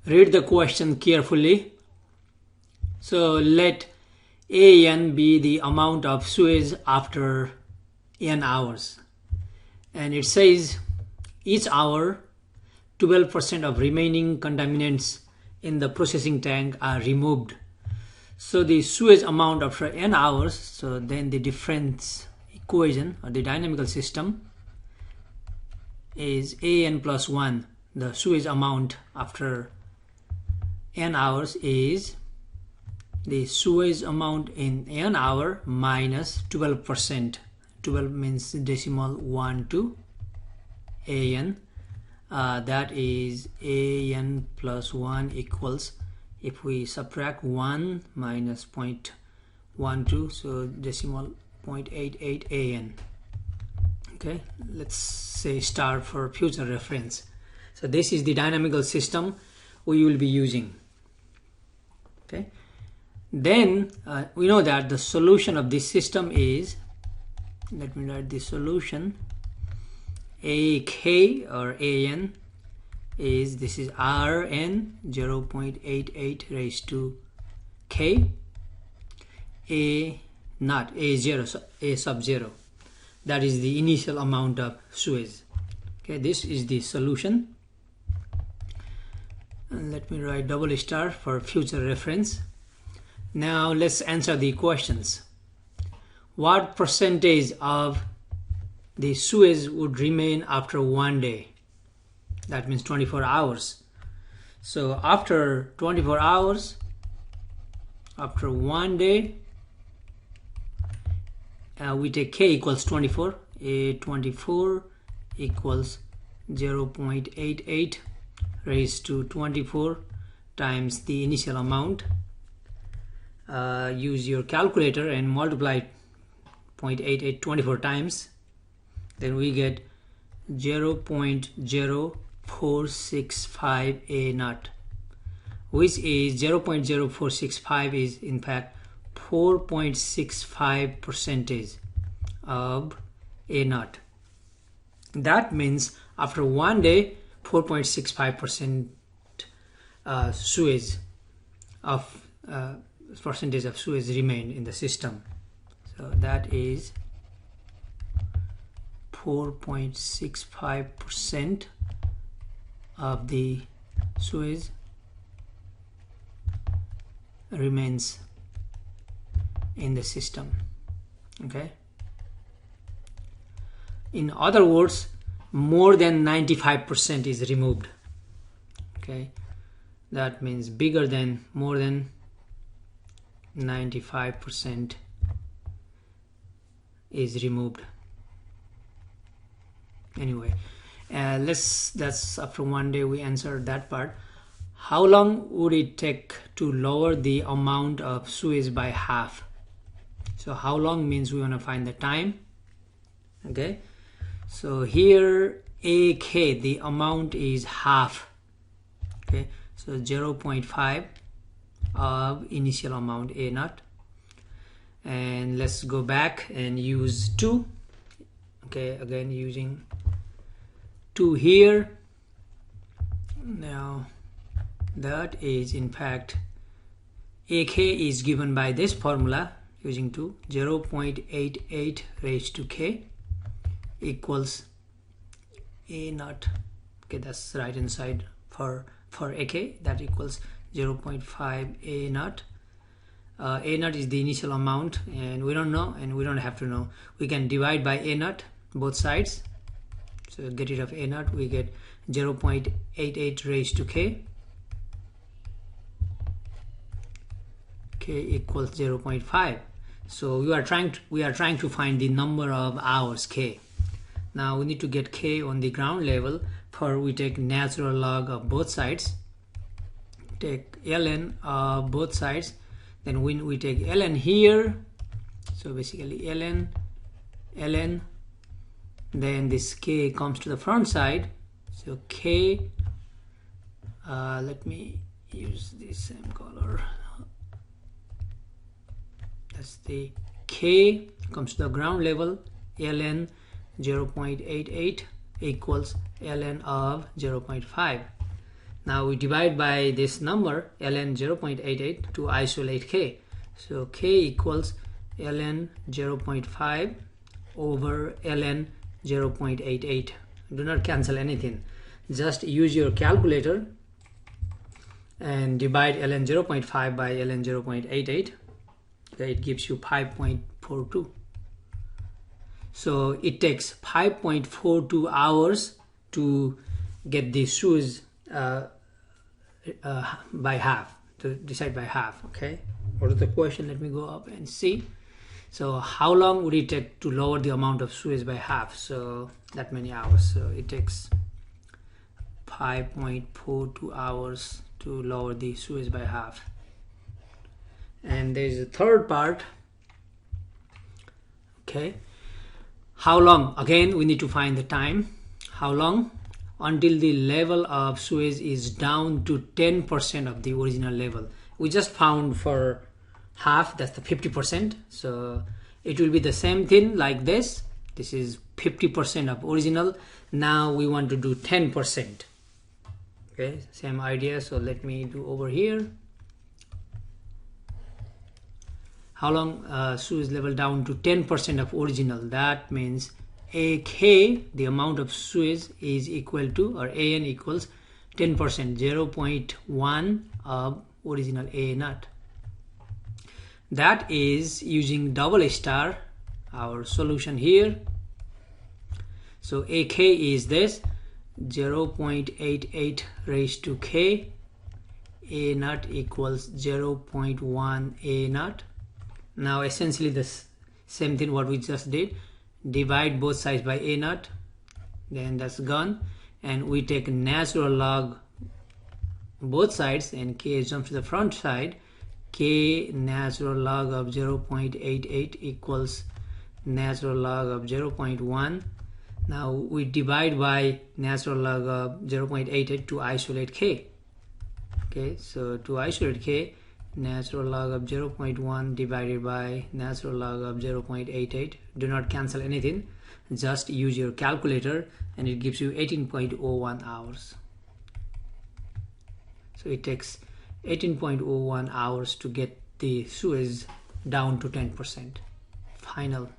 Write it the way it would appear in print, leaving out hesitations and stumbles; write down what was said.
Read the question carefully. So let AN be the amount of sewage after n hours. And it says each hour 12% of remaining contaminants in the processing tank are removed. So the sewage amount after n hours, so then the difference equation or the dynamical system is AN plus 1. The sewage amount after n hours is the sewage amount in n hour minus 12%. 12 means decimal 1 to AN. That is AN plus 1 equals, if we subtract 1 minus 0.12, so decimal 0.88 AN. Okay, let's say star for future reference. So this is the dynamical system we will be using. Okay, then we know that the solution of this system is, let me write the solution, AK or AN is, this is Rn 0.88 raised to K, A not A0, so A sub 0. That is the initial amount of sewage. Okay, this is the solution. And let me write double star for future reference. Now let's answer the questions. What percentage of the sewage would remain after 1 day? That means 24 hours. So after 24 hours, after 1 day, we take K equals 24. A24 equals 0.88 raised to 24 times the initial amount. Use your calculator and multiply 0.88 24 times. Then we get 0.0465 A naught, which is 0.0465 is in fact 4.65% of A naught. That means after 1 day 4.65% sewage of percentage of sewage remained in the system. So that is 4.65% of the sewage remains in the system. Okay, in other words, more than 95% is removed. Okay, that means bigger than, more than 95% is removed. Anyway, that's after 1 day we answered that part. How long would it take to lower the amount of sewage by half? So how long means we want to find the time. Okay, so here AK, the amount is half. Okay, so 0.5 of initial amount A naught. And let's go back and use 2. Okay, again using 2 here. Now that is in fact AK is given by this formula using 2, 0.88 raised to K equals A naught. Okay, that's right hand side for AK, that equals 0.5 A naught. A naught is the initial amount, and we don't know, and we don't have to know. We can divide by A naught both sides. So get rid of A naught, we get 0.88 raised to K. K equals 0.5. So we are trying to find the number of hours K. Now we need to get K on the ground level. For we take natural log of both sides. Take ln of both sides. Then when we take ln here, so basically ln, then this K comes to the front side. So K, let me use the same color. That's the K comes to the ground level. ln 0.88 equals ln of 0.5. Now we divide by this number ln 0.88 to isolate k. So k equals ln 0.5 over ln 0.88. Do not cancel anything, just use your calculator and divide ln 0.5 by ln 0.88. Okay, it gives you 5.42. So it takes 5.42 hours to get the sewage by half, to decide by half. Okay, what is the question? Let me go up and see. So how long would it take to lower the amount of sewage by half? So that many hours. So it takes 5.42 hours to lower the sewage by half. And there is a third part. Okay, how long? Again, we need to find the time. How long? Until the level of sewage is down to 10% of the original level. We just found for half, that's the 50%. So it will be the same thing like this. This is 50% of original. Now we want to do 10%. Okay, same idea. So let me do over here. How long sewage level down to 10% of original? That means AK, the amount of sewage, is equal to, or AN equals 10%, 0.1 of original A naught. That is using double star, our solution here. So AK is this, 0.88 raised to K. A naught equals 0.1 A naught. Now essentially the same thing what we just did. Divide both sides by A naught, then that's gone, and we take natural log both sides, and K jumps to the front side. K natural log of 0.88 equals natural log of 0.1. Now we divide by natural log of 0.88 to isolate K. Okay, so to isolate K, natural log of 0.1 divided by natural log of 0.88. Do not cancel anything, just use your calculator, and it gives you 18.01 hours. So it takes 18.01 hours to get the sewage down to 10%. Final.